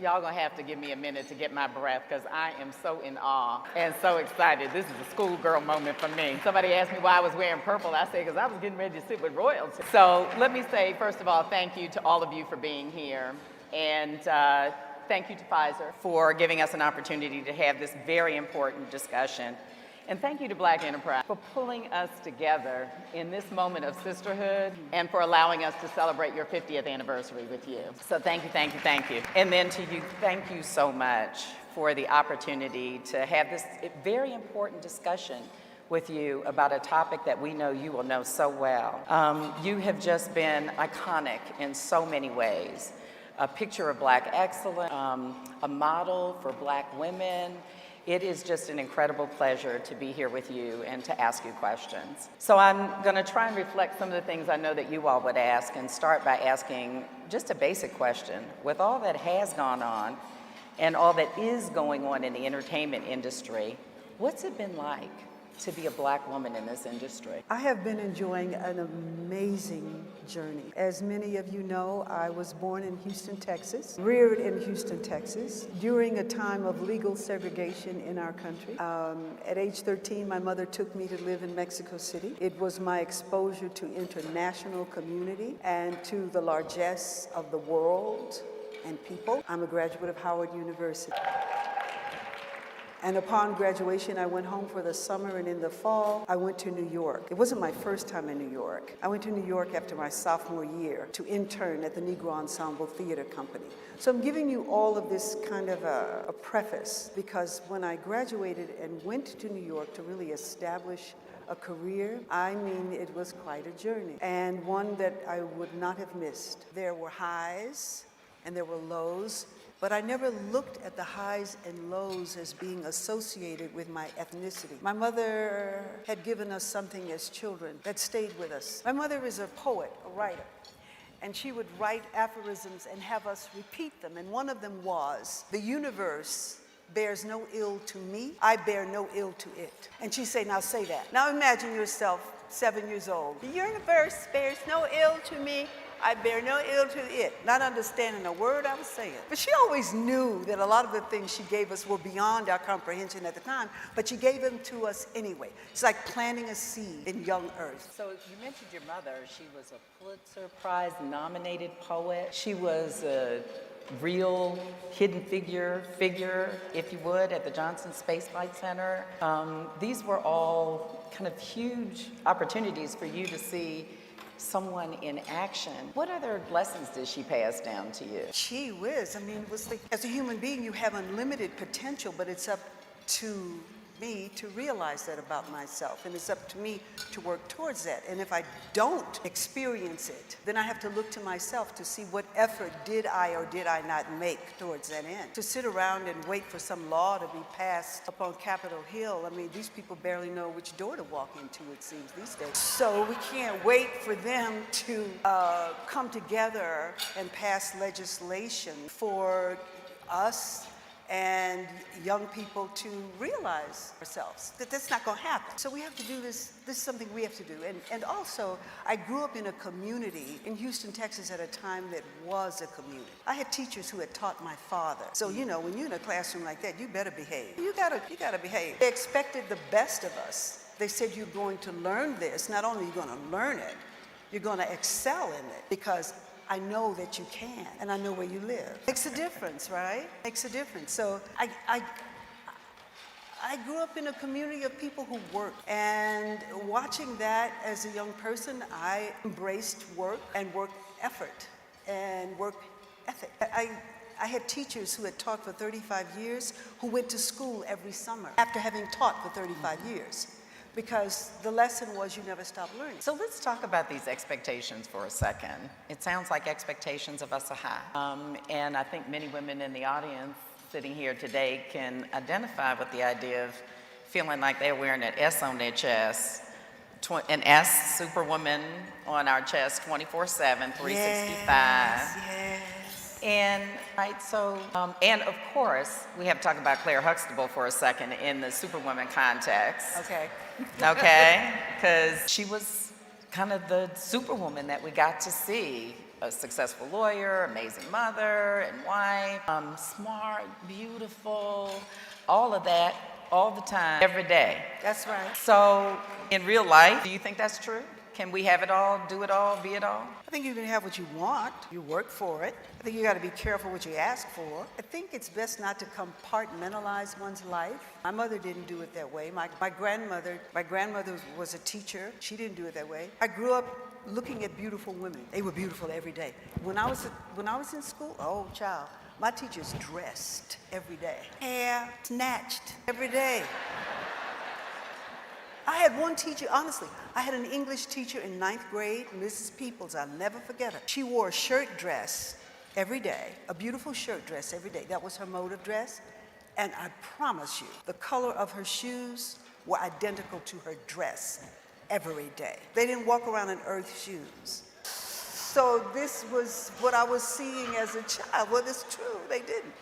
Y'all gonna have to give me a minute to get my breath because I am so in awe and so excited. This is a schoolgirl moment for me. Somebody asked me why I was wearing purple. I said, because I was getting ready to sit with royalty. So let me say, first of all, thank you to all of you for being here. And thank you to Pfizer for giving us an opportunity to have this very important discussion. And thank you to Black Enterprise for pulling us together in this moment of sisterhood and for allowing us to celebrate your 50th anniversary with you. So thank you, thank you, thank you. And then to you, thank you so much for the opportunity to have this very important discussion with you about a topic that we know you will know so well. You have just been iconic in so many ways. A picture of Black excellence, a model for Black women. It is just an incredible pleasure to be here with you and to ask you questions. So I'm gonna try and reflect some of the things I know that you all would ask and start by asking just a basic question. With all that has gone on and all that is going on in the entertainment industry, what's it been like to be a Black woman in this industry? I have been enjoying an amazing journey. As many of you know, I was born in Houston, Texas, reared in Houston, Texas, during a time of legal segregation in our country. At age 13, my mother took me to live in Mexico City. It was my exposure to international community and to the largesse of the world and people. I'm a graduate of Howard University. And upon graduation, I went home for the summer, and in the fall, I went to New York. It wasn't my first time in New York. I went to New York after my sophomore year to intern at the Negro Ensemble Theater Company. So I'm giving you all of this kind of a preface, because when I graduated and went to New York to really establish a career, I mean, it was quite a journey, and one that I would not have missed. There were highs and there were lows, but I never looked at the highs and lows as being associated with my ethnicity. My mother had given us something as children that stayed with us. My mother is a poet, a writer, and she would write aphorisms and have us repeat them. And one of them was, "The universe bears no ill to me, I bear no ill to it." And she'd say, now say that. Now imagine yourself 7 years old. "The universe bears no ill to me, I bear no ill to it," not understanding a word I was saying. But she always knew that a lot of the things she gave us were beyond our comprehension at the time, but she gave them to us anyway. It's like planting a seed in young earth. So you mentioned your mother. She was a Pulitzer Prize nominated poet. She was a real hidden figure, if you would, at the Johnson Space Flight Center. These were all kind of huge opportunities for you to see someone in action. What other lessons did she pass down to you? Gee whiz, I mean, it was like, as a human being, you have unlimited potential, but it's up to me to realize that about myself, and it's up to me to work towards that. And if I don't experience it, then I have to look to myself to see what effort did I or did I not make towards that end. To sit around and wait for some law to be passed up on Capitol Hill, I mean, these people barely know which door to walk into, it seems, these days. So we can't wait for them to come together and pass legislation for us and young people to realize ourselves that that's not going to happen. So we have to do this. This is something we have to do. And also, I grew up in a community in Houston, Texas, at a time that was a community. I had teachers who had taught my father. So, you know, when you're in a classroom like that, you better behave. You gotta behave. They expected the best of us. They said, you're going to learn this. Not only are you going to learn it, you're going to excel in it, because I know that you can, and I know where you live. Makes a difference, right? Makes a difference. So I grew up in a community of people who work, and watching that as a young person, I embraced work and work effort and work ethic. I had teachers who had taught for 35 years who went to school every summer after having taught for 35 years. Because the lesson was you never stop learning. So let's talk about these expectations for a second. It sounds like expectations of us are high. And I think many women in the audience sitting here today can identify with the idea of feeling like they're wearing an S on their chest, an S, Superwoman, on our chest 24/7, 365. Yes. And right, so, and of course, we have to talk about Claire Huxtable for a second in the Superwoman context. Okay. Okay, because she was kind of the Superwoman that we got to see a successful lawyer, amazing mother and wife, smart, beautiful, all of that, all the time, every day. That's right. So in real life, do you think that's true? Can we have it all, do it all, be it all? I think you can have what you want. You work for it. I think you got to be careful what you ask for. I think it's best not to compartmentalize one's life. My mother didn't do it that way. My grandmother was a teacher. She didn't do it that way. I grew up looking at beautiful women. They were beautiful every day. When I was in school, oh child, my teachers dressed every day. Hair snatched every day. I had one teacher, honestly, I had an English teacher in 9th grade, Mrs. Peoples, I'll never forget her. She wore a shirt dress every day, a beautiful shirt dress every day. That was her mode of dress. And I promise you, the color of her shoes were identical to her dress every day. They didn't walk around in earth shoes. So this was what I was seeing as a child. Well, it's true, they didn't.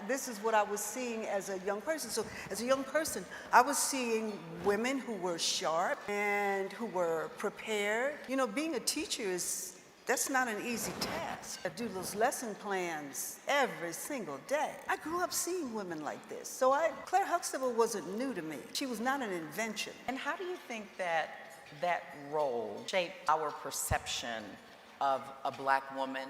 This is what I was seeing as a young person. So as a young person, I was seeing women who were sharp and who were prepared. You know, being a teacher that's not an easy task. I do those lesson plans every single day. I grew up seeing women like this. So Claire Huxtable wasn't new to me. She was not an invention. And how do you think that role shaped our perception of a black woman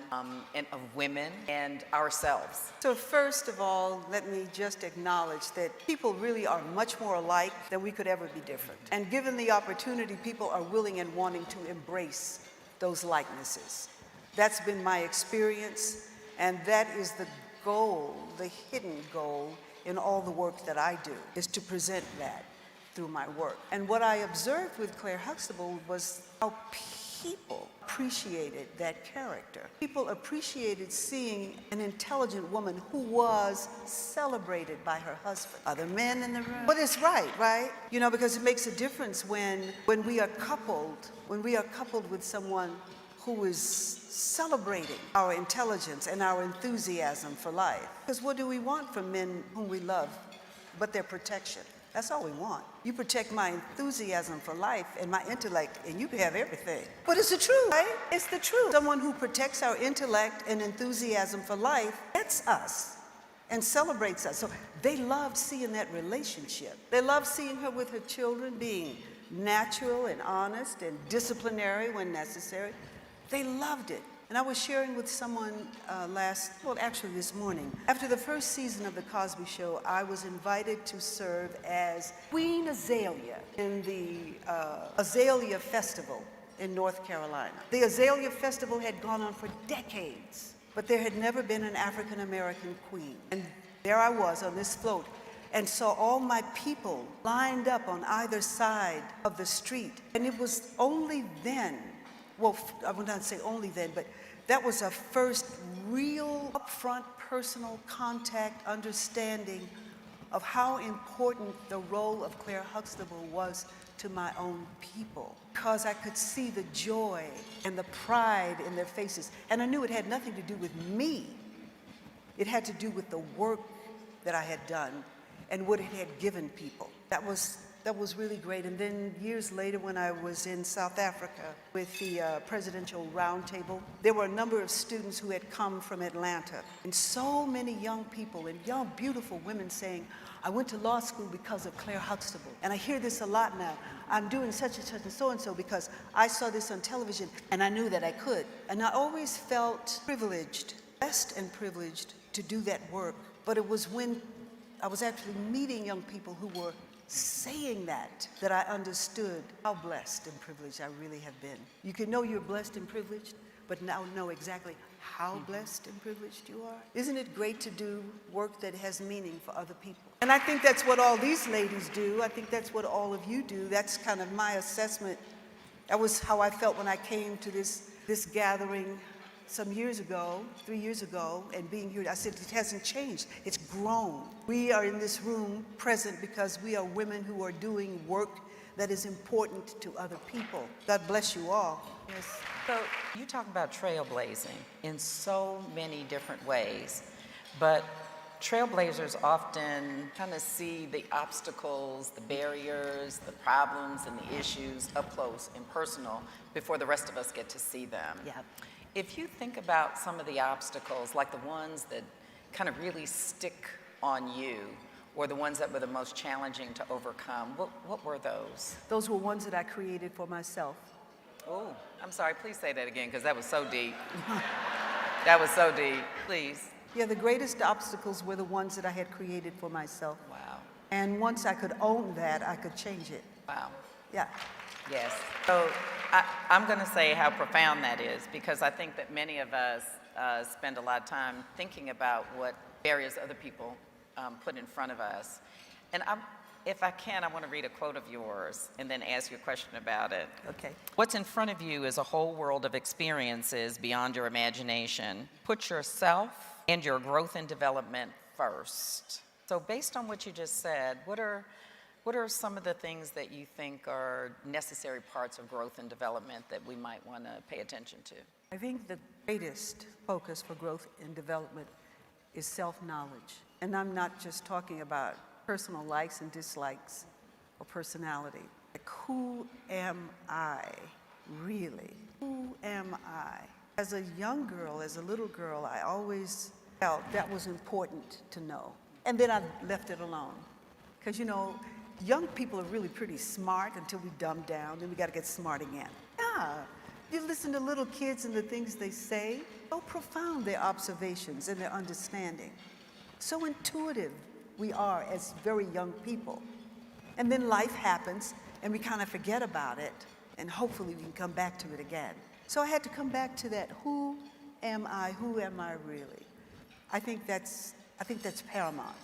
and of women and ourselves? So first of all, let me just acknowledge that people really are much more alike than we could ever be different. And given the opportunity, people are willing and wanting to embrace those likenesses. That's been my experience, and that is the goal, the hidden goal in all the work that I do, is to present that through my work. And what I observed with Claire Huxtable was how people appreciated that character. People appreciated seeing an intelligent woman who was celebrated by her husband. Other men in the room. But it's right? You know, because it makes a difference when we are coupled with someone who is celebrating our intelligence and our enthusiasm for life. Because what do we want from men whom we love but their protection? That's all we want. You protect my enthusiasm for life and my intellect, and you can have everything. But it's the truth, right? It's the truth. Someone who protects our intellect and enthusiasm for life, that's us, and celebrates us. So they loved seeing that relationship. They loved seeing her with her children being natural and honest and disciplinary when necessary. They loved it. And I was sharing with someone this morning. After the first season of The Cosby Show, I was invited to serve as Queen Azalea in the Azalea Festival in North Carolina. The Azalea Festival had gone on for decades, but there had never been an African-American queen. And there I was on this float and saw all my people lined up on either side of the street. And it was only then, well, I would not say only then, but that was a first real upfront personal contact understanding of how important the role of Claire Huxtable was to my own people. Because I could see the joy and the pride in their faces. And I knew it had nothing to do with me. It had to do with the work that I had done and what it had given people. That was really great. And then years later, when I was in South Africa with the Presidential Roundtable, there were a number of students who had come from Atlanta, and so many young people and young, beautiful women saying, I went to law school because of Claire Huxtable. And I hear this a lot now. I'm doing such and so because I saw this on television and I knew that I could. And I always felt privileged, blessed and privileged to do that work. But it was when I was actually meeting young people who were saying that I understood how blessed and privileged I really have been. You can know you're blessed and privileged, but now know exactly how blessed and privileged you are. Isn't it great to do work that has meaning for other people? And I think that's what all these ladies do. I think that's what all of you do. That's kind of my assessment. That was how I felt when I came to this gathering some years ago, 3 years ago, and being here. I said, it hasn't changed. It's grown. We are in this room present because we are women who are doing work that is important to other people. God bless you all. Yes. So you talk about trailblazing in so many different ways, but trailblazers often kind of see the obstacles, the barriers, the problems, and the issues up close and personal before the rest of us get to see them. Yep. If you think about some of the obstacles, like the ones that kind of really stick on you, or the ones that were the most challenging to overcome, what were those? Those were ones that I created for myself. Oh, I'm sorry, please say that again, because that was so deep. That was so deep, please. Yeah, the greatest obstacles were the ones that I had created for myself. Wow, And once I could own that, I could change it. wow. Yeah. Yes. So I'm going to say how profound that is, because I think that many of us spend a lot of time thinking about what barriers other people put in front of us. And if I can, I want to read a quote of yours and then ask you a question about it. Okay. What's in front of you is a whole world of experiences beyond your imagination. Put yourself and your growth and development first. So based on what you just said, what are some of the things that you think are necessary parts of growth and development that we might want to pay attention to? I think the greatest focus for growth and development is self-knowledge. And I'm not just talking about personal likes and dislikes or personality. Like, who am I really? Who am I? As a young girl, as a little girl, I always felt that was important to know. And then I left it alone. Because, young people are really pretty smart until we dumb down, then we got to get smart again. Yeah, you listen to little kids and the things they say, so profound their observations and their understanding. So intuitive we are as very young people. And then life happens and we kind of forget about it, and hopefully we can come back to it again. So I had to come back to that, who am I really? I think that's paramount.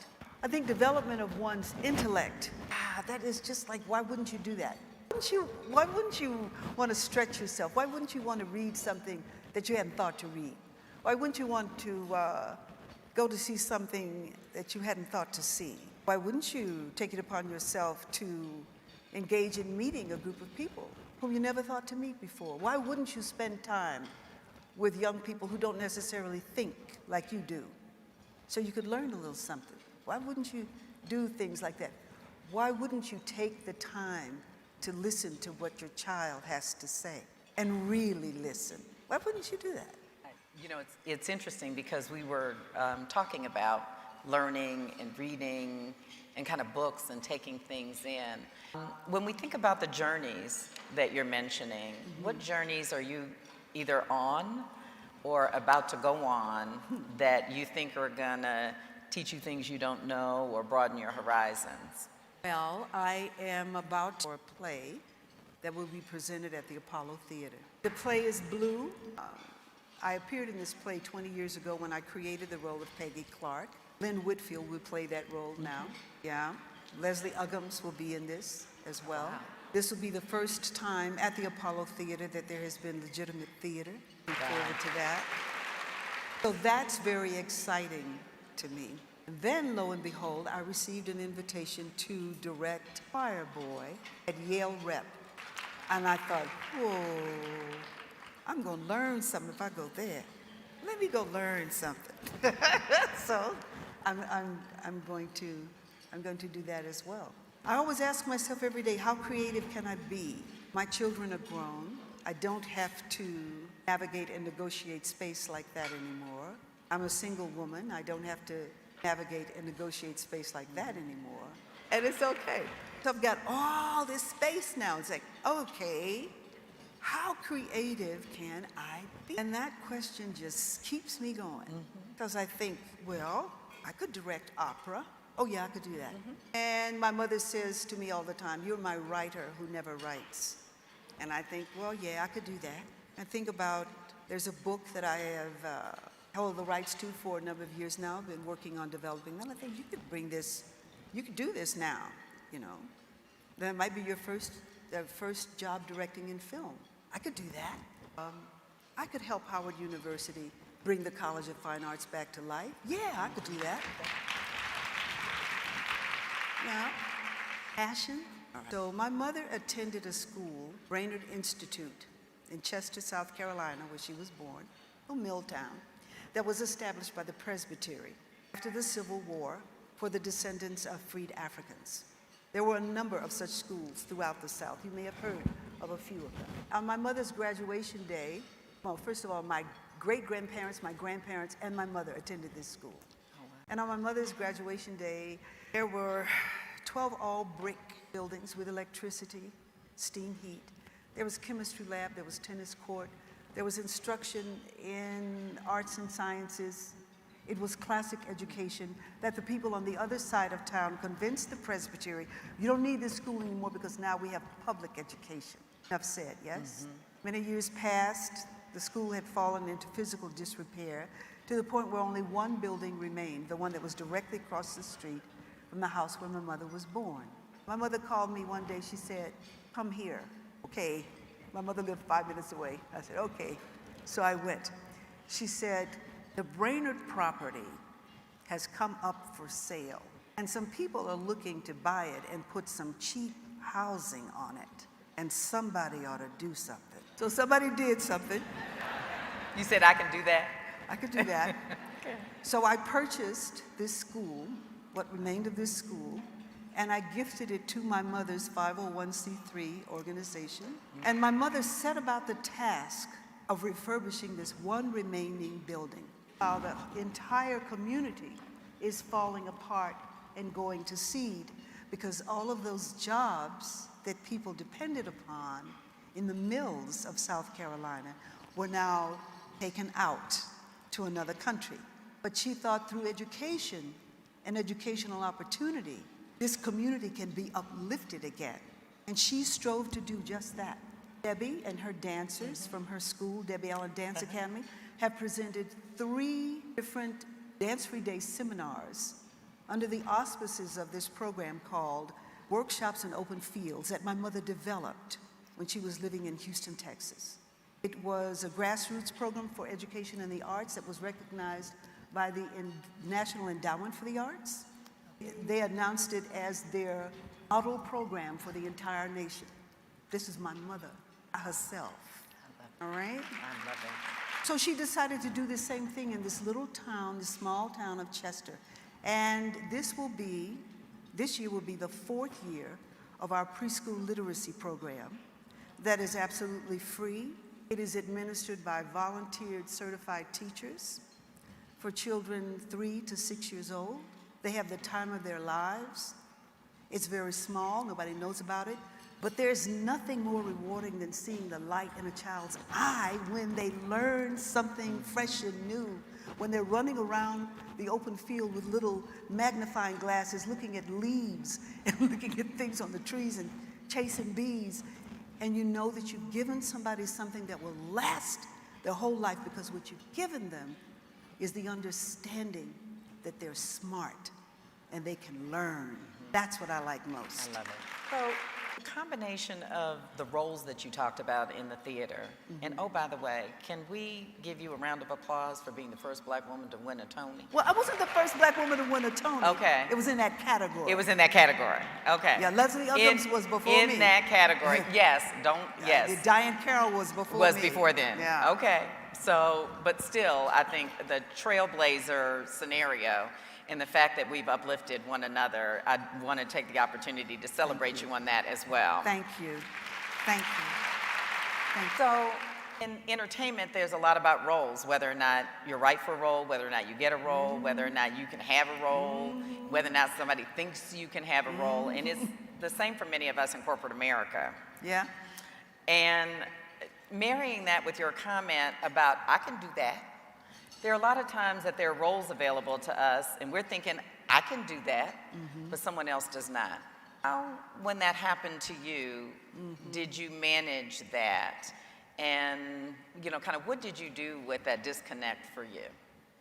I think development of one's intellect, that is just like, why wouldn't you do that? Why wouldn't you want to stretch yourself? Why wouldn't you want to read something that you hadn't thought to read? Why wouldn't you want to go to see something that you hadn't thought to see? Why wouldn't you take it upon yourself to engage in meeting a group of people whom you never thought to meet before? Why wouldn't you spend time with young people who don't necessarily think like you do, so you could learn a little something? Why wouldn't you do things like that? Why wouldn't you take the time to listen to what your child has to say and really listen? Why wouldn't you do that? It's interesting because we were talking about learning and reading and kind of books and taking things in. When we think about the journeys that you're mentioning, what journeys are you either on or about to go on that you think are gonna teach you things you don't know or broaden your horizons? Well, I am about for a play that will be presented at the Apollo Theater. The play is Blue. I appeared in this play 20 years ago when I created the role of Peggy Clark. Lynn Whitfield will play that role now. Yeah. Leslie Uggams will be in this as well. Wow. This will be the first time at the Apollo Theater that there has been legitimate theater. Looking forward to that. So that's very exciting to me. And then, lo and behold, I received an invitation to direct Fireboy at Yale Rep. And I thought, whoa, I'm going to learn something if I go there. Let me go learn something. So I'm going to do that as well. I always ask myself every day, how creative can I be? My children are grown. I don't have to navigate and negotiate space like that anymore. I'm a single woman. I don't have to navigate and negotiate space like that anymore. And it's okay. So I've got all this space now. It's like, okay, how creative can I be? And that question just keeps me going. Because I think, well, I could direct opera. Oh yeah, I could do that. And my mother says to me all the time, you're my writer who never writes. And I think, well, yeah, I could do that. I think about, there's a book that I have held the rights to for a number of years now. I've been working on developing them. I think you could bring this, you could do this now, That might be your first job directing in film. I could do that. I could help Howard University bring the College of Fine Arts back to life. Yeah, I could do that. Yeah. Passion. So my mother attended a school, Brainerd Institute, in Chester, South Carolina, where she was born, a mill town, that was established by the Presbytery. after the Civil War for the descendants of freed Africans. There were a number of such schools throughout the South. You may have heard of a few of them. On my mother's graduation day, well, first of all, my great-grandparents, my grandparents, and my mother attended this school. Oh, wow. And on my mother's graduation day, there were 12 all-brick buildings with electricity, steam heat. There was chemistry lab, there was tennis court, there was instruction in arts and sciences. It was classic education that the people on the other side of town convinced the presbytery, you don't need this school anymore because now we have public education. Enough said, yes? Many years passed, the school had fallen into physical disrepair to the point where only one building remained, the one that was directly across the street from the house where my mother was born. My mother called me one day, she said, come here. Okay, my mother lived 5 minutes away. I said, okay. So I went. She said, the Brainerd property has come up for sale, and some people are looking to buy it and put some cheap housing on it, and somebody ought to do something. So somebody did something. You said, I can do that? I could do that. Okay. So I purchased this school, what remained of this school, and I gifted it to my mother's 501c3 organization. And my mother set about the task of refurbishing this one remaining building, while the entire community is falling apart and going to seed, because all of those jobs that people depended upon in the mills of South Carolina were now taken out to another country. But she thought through education and educational opportunity, this community can be uplifted again. And she strove to do just that. Debbie and her dancers from her school, Debbie Allen Dance Academy, have presented 3 different Dance Free Day seminars under the auspices of this program called Workshops in Open Fields that my mother developed when she was living in Houston, Texas. It was a grassroots program for education in the arts that was recognized by the National Endowment for the Arts. They announced it as their model program for the entire nation. This is my mother herself, all right? I love it. So she decided to do the same thing in this little town, this small town of Chester. And this year will be the 4th year of our preschool literacy program that is absolutely free. It is administered by volunteered certified teachers for children 3 to 6 years old. They have the time of their lives. It's very small, nobody knows about it, but there's nothing more rewarding than seeing the light in a child's eye when they learn something fresh and new, when they're running around the open field with little magnifying glasses, looking at leaves and looking at things on the trees and chasing bees, and you know that you've given somebody something that will last their whole life, because what you've given them is the understanding that they're smart and they can learn. That's what I like most. I love it. So, the combination of the roles that you talked about in the theater, and oh, by the way, can we give you a round of applause for being the first Black woman to win a Tony? Well, I wasn't the first Black woman to win a Tony. Okay. It was in that category. It was in that category. Okay. Yeah, Leslie Uggams was before me. In that category, yes. Yes. Diane Carroll was before me. Was before then. Yeah. Okay. So, but still, I think the trailblazer scenario and the fact that we've uplifted one another, I want to take the opportunity to celebrate you on that as well. Thank you. Thank you. Thank you. So, in entertainment, there's a lot about roles, whether or not you're right for a role, whether or not you get a role, whether or not you can have a role, whether or not somebody thinks you can have a role, and it's the same for many of us in corporate America. Yeah. And marrying that with your comment about, I can do that. There are a lot of times that there are roles available to us, and we're thinking, I can do that, but someone else does not. How, when that happened to you, did you manage that? And, you know, kind of what did you do with that disconnect for you?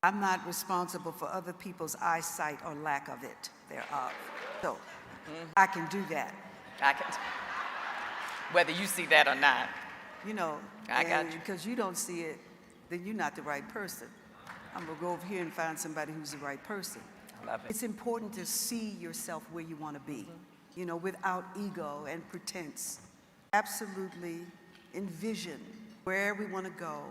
I'm not responsible for other people's eyesight or lack of it thereof. So I can do that. I can, whether you see that or not. You know, I got you. Because you don't see it, then you're not the right person. I'm gonna go over here and find somebody who's the right person. I love it. It's important to see yourself where you want to be, you know, without ego and pretense. Absolutely envision where we want to go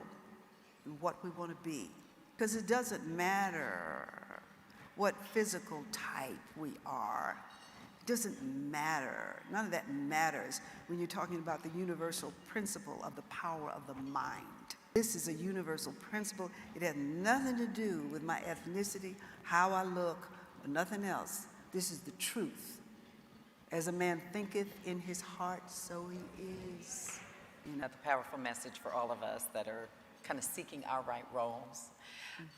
and what we want to be. Because it doesn't matter what physical type we are. It doesn't matter. None of that matters when you're talking about the universal principle of the power of the mind. This is a universal principle. It has nothing to do with my ethnicity, how I look, or nothing else. This is the truth. As a man thinketh in his heart, so he is. That's a powerful message for all of us that are kind of seeking our right roles.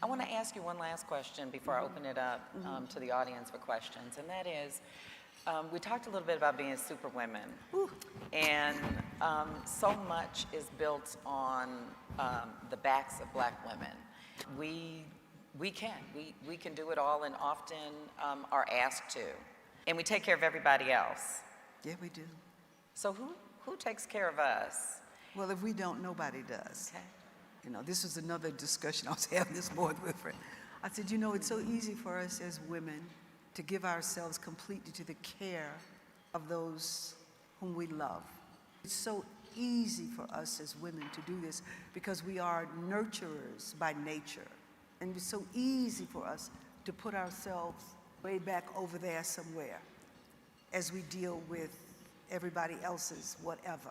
I want to ask you one last question before I open it up to the audience for questions, and that is, we talked a little bit about being super women, and so much is built on the backs of black women. We can do it all, and often are asked to, and we take care of everybody else. Yeah, we do. So who takes care of us? Well, if we don't, nobody does. Okay. You know, this was another discussion I was having this morning with a friend. I said, you know, it's so easy for us as women to give ourselves completely to the care of those whom we love. It's so easy for us as women to do this because we are nurturers by nature. And it's so easy for us to put ourselves way back over there somewhere as we deal with everybody else's whatever.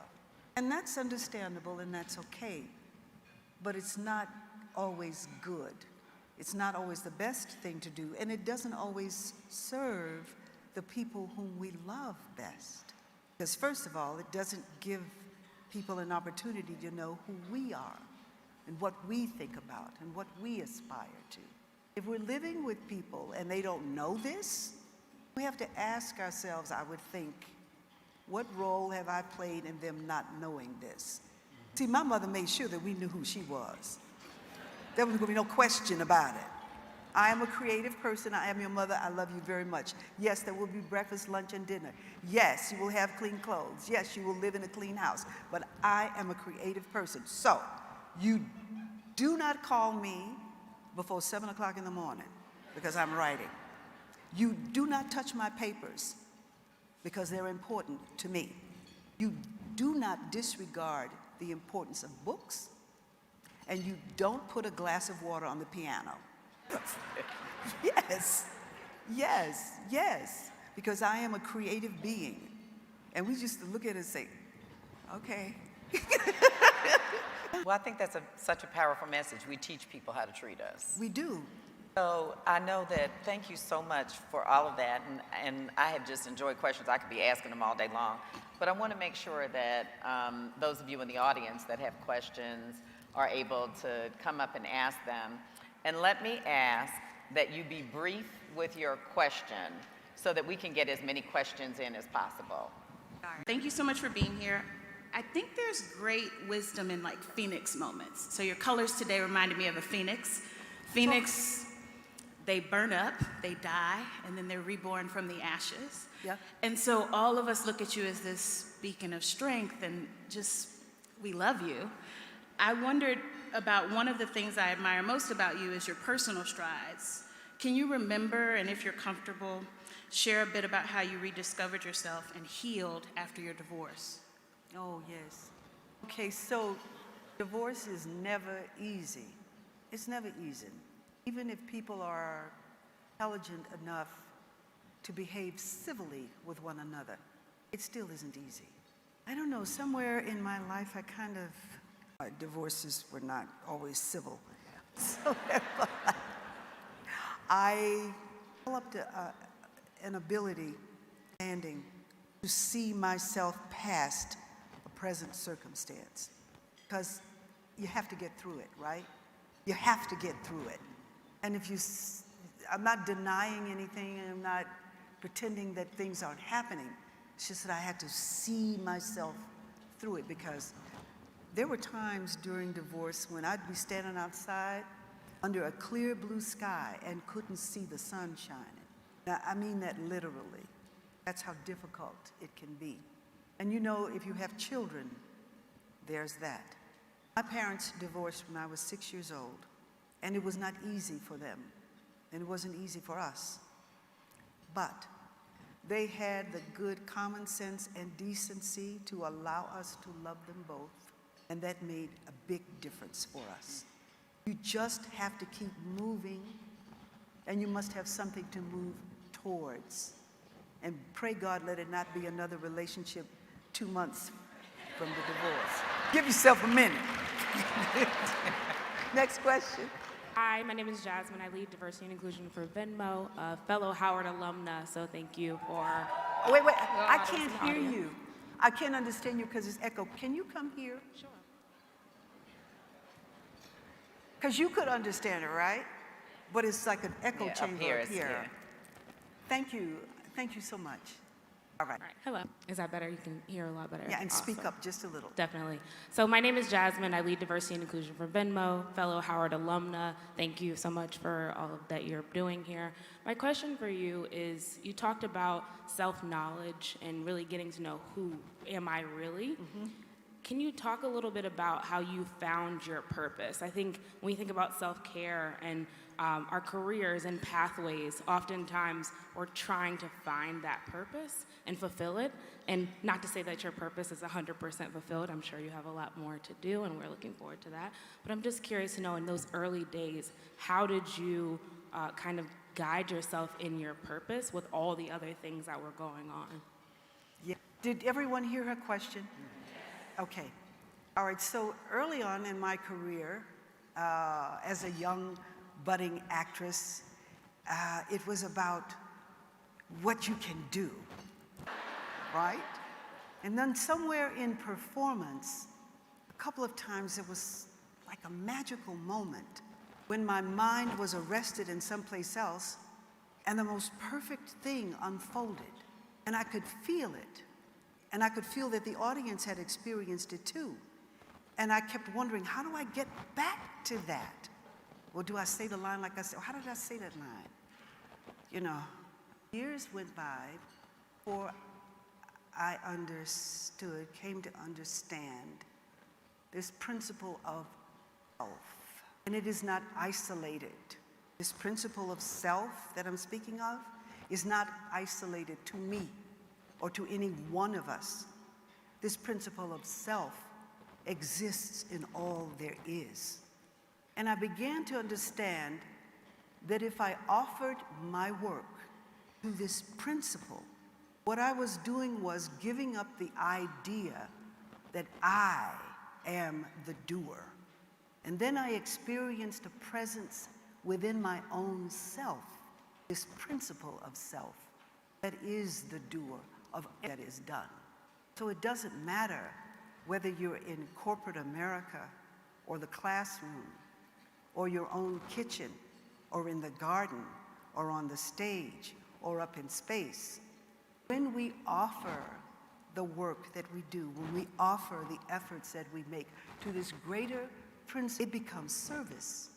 And that's understandable and that's okay. But it's not always good. It's not always the best thing to do, and it doesn't always serve the people whom we love best. Because first of all, it doesn't give people an opportunity to know who we are and what we think about and what we aspire to. If we're living with people and they don't know this, we have to ask ourselves, I would think, what role have I played in them not knowing this? See, my mother made sure that we knew who she was. There was going to be no question about it. I am a creative person. I am your mother. I love you very much. Yes, there will be breakfast, lunch, and dinner. Yes, you will have clean clothes. Yes, you will live in a clean house. But I am a creative person. So you do not call me before 7 o'clock in the morning because I'm writing. You do not touch my papers because they're important to me. You do not disregard the importance of books, and you don't put a glass of water on the piano. Yes, yes, yes, because I am a creative being. And we just look at it and say, okay. Well, I think that's such a powerful message. We teach people how to treat us. We do. So I know that, thank you so much for all of that, and I have just enjoyed questions. I could be asking them all day long, but I want to make sure that those of you in the audience that have questions are able to come up and ask them. And let me ask that you be brief with your question so that we can get as many questions in as possible. Thank you so much for being here. I think there's great wisdom in like phoenix moments. So your colors today reminded me of a phoenix. Phoenix, they burn up, they die, and then they're reborn from the ashes. Yep. And so all of us look at you as this beacon of strength and just, we love you. I wondered about one of the things I admire most about you is your personal strides. Can you remember, and if you're comfortable, share a bit about how you rediscovered yourself and healed after your divorce? Oh, yes. Okay, so divorce is never easy. It's never easy. Even if people are intelligent enough to behave civilly with one another, it still isn't easy. I don't know, somewhere in my life I kind of, divorces were not always civil. So I developed an ability, standing, to see myself past a present circumstance. Because you have to get through it, right? You have to get through it. And if you, I'm not denying anything, and I'm not pretending that things aren't happening. It's just that I had to see myself through it, because there were times during divorce when I'd be standing outside under a clear blue sky and couldn't see the sun shining. Now, I mean that literally. That's how difficult it can be. And you know, if you have children, there's that. My parents divorced when I was 6 years old, and it was not easy for them, and it wasn't easy for us. But they had the good common sense and decency to allow us to love them both, and that made a big difference for us. You just have to keep moving and you must have something to move towards. And pray God, let it not be another relationship 2 months from the divorce. Give yourself a minute. Next question. Hi, my name is Jasmine. I lead diversity and inclusion for Venmo, a fellow Howard alumna, so thank you for... Oh, wait, I can't hear you. I can't understand you because it's echo. Can you come here? Sure. Because you could understand it, right? But it's like an echo Yeah, chamber up it's here. here. Thank you. Thank you so much. All right. All right, hello. Is that better? You can hear a lot better. Yeah, and speak Awesome. up just a little. Definitely. So my name is Jasmine. I lead diversity and inclusion for Venmo, fellow Howard alumna. Thank you so much for all of that you're doing here. My question for you is, you talked about self-knowledge and really getting to know who am I really. Can you talk a little bit about how you found your purpose? I think when we think about self-care and our careers and pathways, oftentimes we're trying to find that purpose and fulfill it. And not to say that your purpose is 100% fulfilled. I'm sure you have a lot more to do, and we're looking forward to that. But I'm just curious to know, in those early days, how did you kind of guide yourself in your purpose with all the other things that were going on? Yeah. Did everyone hear her question? Okay. All right, so early on in my career, as a young budding actress, it was about what you can do, right? And then somewhere in performance, a couple of times it was like a magical moment when my mind was arrested in someplace else and the most perfect thing unfolded. And I could feel it. And I could feel that the audience had experienced it too. And I kept wondering, how do I get back to that? Well, do I say the line like I said? How did I say that line? You know, years went by before I came to understand this principle of self. And it is not isolated. This principle of self that I'm speaking of is not isolated to me or to any one of us. This principle of self exists in all there is. And I began to understand that if I offered my work to this principle, what I was doing was giving up the idea that I am the doer. And then I experienced a presence within my own self, this principle of self that is the doer of that is done. So it doesn't matter whether you're in corporate America or the classroom or your own kitchen or in the garden or on the stage or up in space. When we offer the work that we do, when we offer the efforts that we make to this greater principle, it becomes service.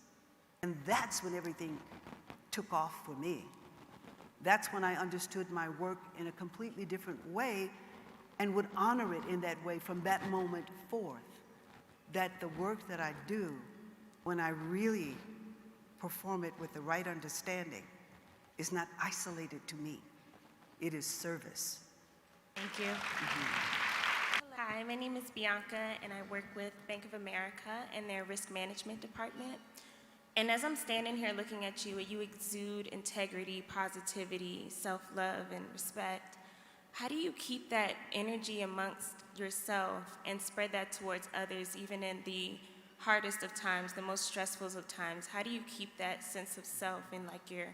And that's when everything took off for me. That's when I understood my work in a completely different way and would honor it in that way from that moment forth. That the work that I do, when I really perform it with the right understanding, is not isolated to me. It is service. Thank you. Hi, my name is Bianca, and I work with Bank of America in their risk management department. And as I'm standing here looking at you, you exude integrity, positivity, self-love, and respect. How do you keep that energy amongst yourself and spread that towards others, even in the hardest of times, the most stressful of times? How do you keep that sense of self and like your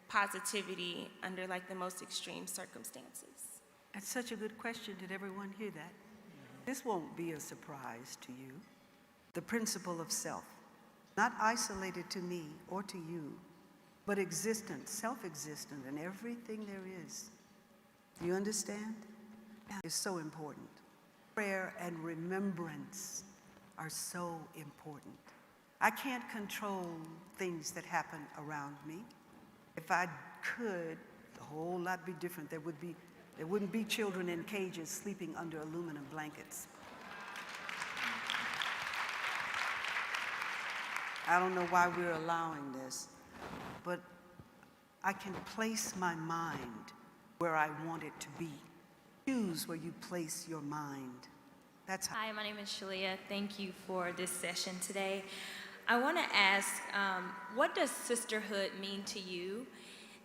positivity under like the most extreme circumstances? That's such a good question. Did everyone hear that? This won't be a surprise to you. The principle of self, not isolated to me or to you, but existent, self-existent in everything there is. Do you understand? It's so important. Prayer and remembrance are so important. I can't control things that happen around me. If I could, the whole lot be different. There wouldn't be children in cages sleeping under aluminum blankets. I don't know why we're allowing this, but I can place my mind where I want it to be. Choose where you place your mind. That's how. Hi, my name is Shalia. Thank you for this session today. I want to ask, what does sisterhood mean to you?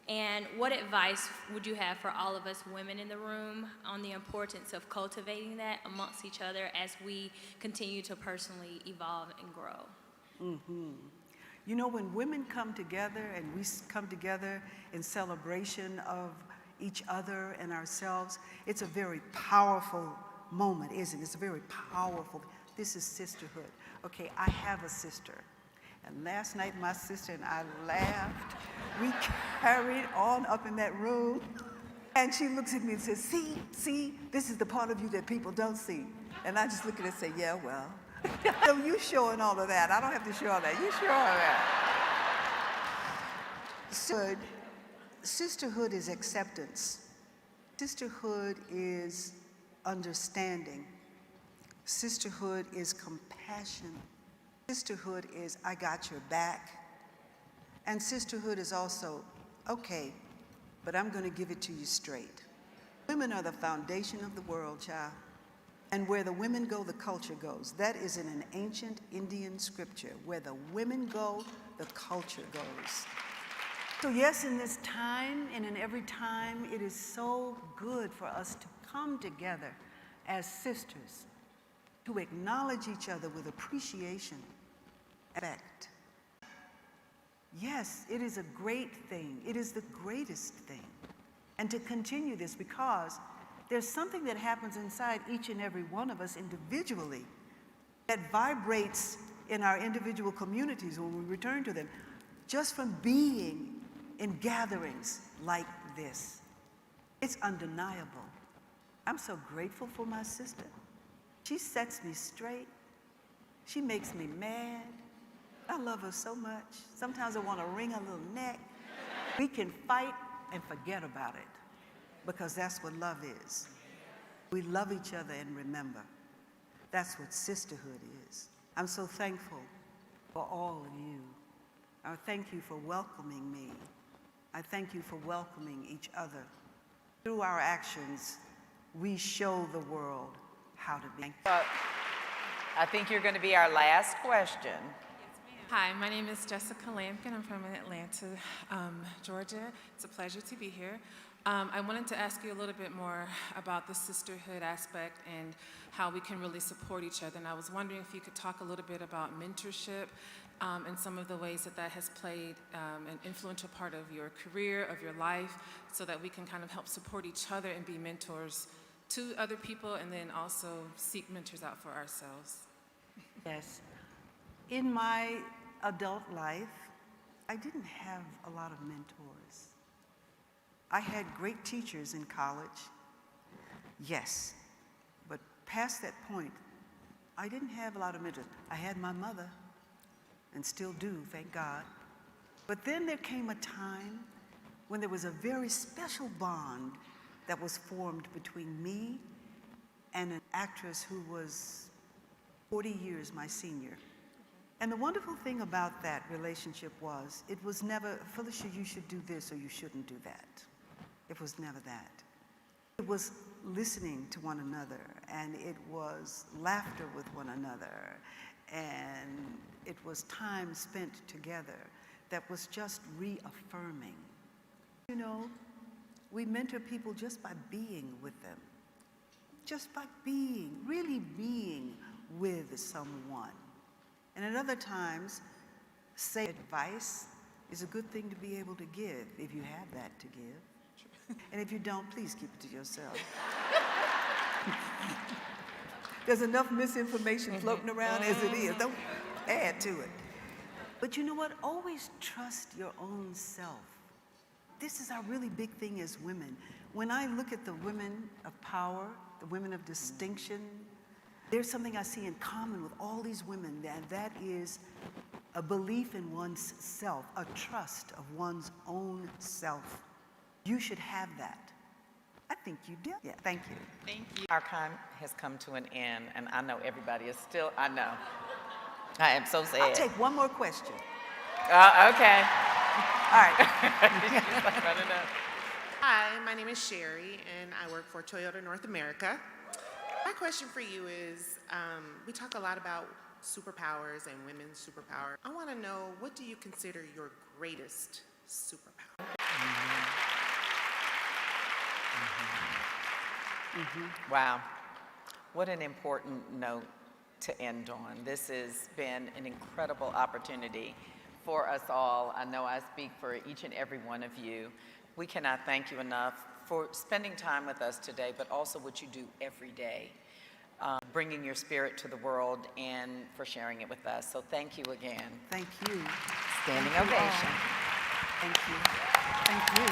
And what advice would you have for all of us women in the room on the importance of cultivating that amongst each other as we continue to personally evolve and grow? You know, when women come together and we come together in celebration of each other and ourselves, it's a very powerful moment, isn't it? It's a very powerful. This is sisterhood. Okay, I have a sister. And last night, my sister and I laughed. We carried on up in that room. And she looks at me and says, see, this is the part of you that people don't see. And I just look at her and say, yeah, well. So you showing all of that. I don't have to show all that. You show all that. Sisterhood is acceptance. Sisterhood is understanding. Sisterhood is compassion. Sisterhood is, I got your back. And sisterhood is also, okay, but I'm going to give it to you straight. Women are the foundation of the world, child. And where the women go, the culture goes. That is in an ancient Indian scripture. Where the women go, the culture goes. So yes, in this time and in every time, it is so good for us to come together as sisters, to acknowledge each other with appreciation, respect. Yes, it is a great thing. It is the greatest thing. And to continue this, because there's something that happens inside each and every one of us individually that vibrates in our individual communities when we return to them, just from being in gatherings like this. It's undeniable. I'm so grateful for my sister. She sets me straight. She makes me mad. I love her so much. Sometimes I want to wring her little neck. We can fight and forget about it, because that's what love is. We love each other and remember. That's what sisterhood is. I'm so thankful for all of you. I thank you for welcoming me. I thank you for welcoming each other. Through our actions, we show the world how to be. I think you're going to be our last question. Hi, my name is Jessica Lampkin. I'm from Atlanta, Georgia. It's a pleasure to be here. I wanted to ask you a little bit more about the sisterhood aspect and how we can really support each other. And I was wondering if you could talk a little bit about mentorship and some of the ways that that has played an influential part of your career, of your life, so that we can kind of help support each other and be mentors to other people, and then also seek mentors out for ourselves. Yes. In my adult life, I didn't have a lot of mentors. I had great teachers in college, yes, but past that point, I didn't have a lot of mentors. I had my mother, and still do, thank God. But then there came a time when there was a very special bond that was formed between me and an actress who was 40 years my senior. And the wonderful thing about that relationship was, it was never, Felicia, you should do this or you shouldn't do that. It was never that. It was listening to one another, and it was laughter with one another, and it was time spent together that was just reaffirming. You know, we mentor people just by being with them, just by being, really being with someone. And at other times, say advice is a good thing to be able to give if you have that to give. And if you don't, please keep it to yourself. There's enough misinformation floating around as it is. Don't add to it. But you know what? Always trust your own self. This is our really big thing as women. When I look at the women of power, the women of distinction, there's something I see in common with all these women, and that is a belief in one's self, a trust of one's own self. You should have that. I think you do. Yeah, thank you. Thank you. Our time has come to an end, and I know everybody is still, I know. I am so sad. I'll take one more question. Okay. All right. Hi, my name is Sherry, and I work for Toyota North America. My question for you is, we talk a lot about superpowers and women's superpower. I want to know, what do you consider your greatest superpower? Wow. What an important note to end on. This has been an incredible opportunity for us all. I know I speak for each and every one of you. We cannot thank you enough for spending time with us today, but also what you do every day, bringing your spirit to the world and for sharing it with us. So thank you again. Thank you. Standing Thank you all. ovation. Thank you. Thank you.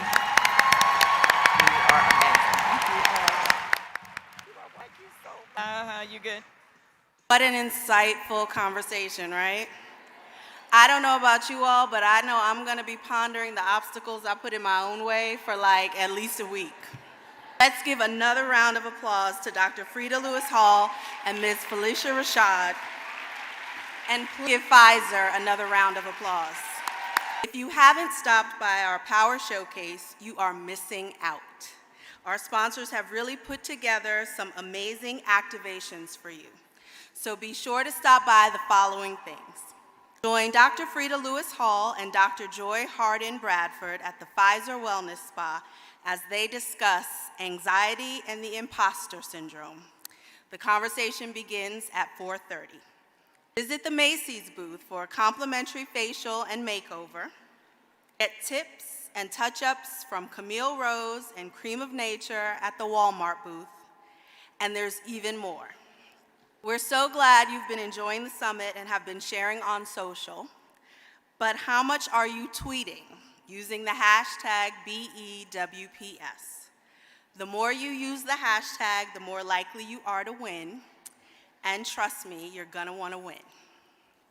You are amazing. Thank you all. Thank you so much. You good? What an insightful conversation, right? I don't know about you all, but I know I'm gonna be pondering the obstacles I put in my own way for like at least a week. Let's give another round of applause to Dr. Frida Lewis Hall and Ms. Felicia Rashad. And please give Pfizer another round of applause. If you haven't stopped by our Power Showcase, you are missing out. Our sponsors have really put together some amazing activations for you. So be sure to stop by the following things. Join Dr. Frida Lewis Hall and Dr. Joy Hardin Bradford at the Pfizer Wellness Spa as they discuss anxiety and the imposter syndrome. The conversation begins at 4:30. Visit the Macy's booth for a complimentary facial and makeover. Get tips and touch-ups from Camille Rose and Cream of Nature at the Walmart booth. And there's even more. We're so glad you've been enjoying the summit and have been sharing on social. But how much are you tweeting using the hashtag BEWPS? The more you use the hashtag, the more likely you are to win. And trust me, you're gonna wanna win.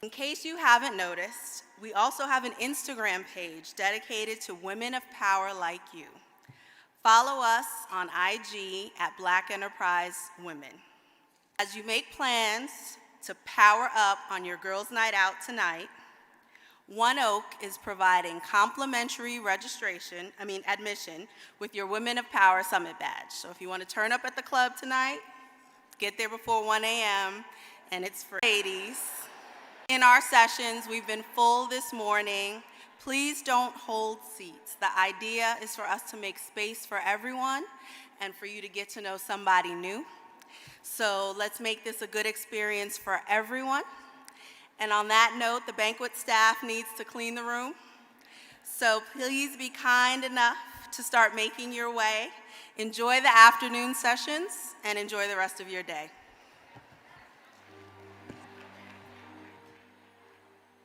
In case you haven't noticed, we also have an Instagram page dedicated to women of power like you. Follow us on IG at Black Enterprise Women. As you make plans to power up on your girls' night out tonight, One Oak is providing complimentary admission with your Women of Power Summit badge. So if you want to turn up at the club tonight, get there before 1 a.m. and it's free. Ladies, in our sessions, we've been full this morning. Please don't hold seats. The idea is for us to make space for everyone and for you to get to know somebody new. So let's make this a good experience for everyone. And on that note, the banquet staff needs to clean the room. So please be kind enough to start making your way. Enjoy the afternoon sessions and enjoy the rest of your day.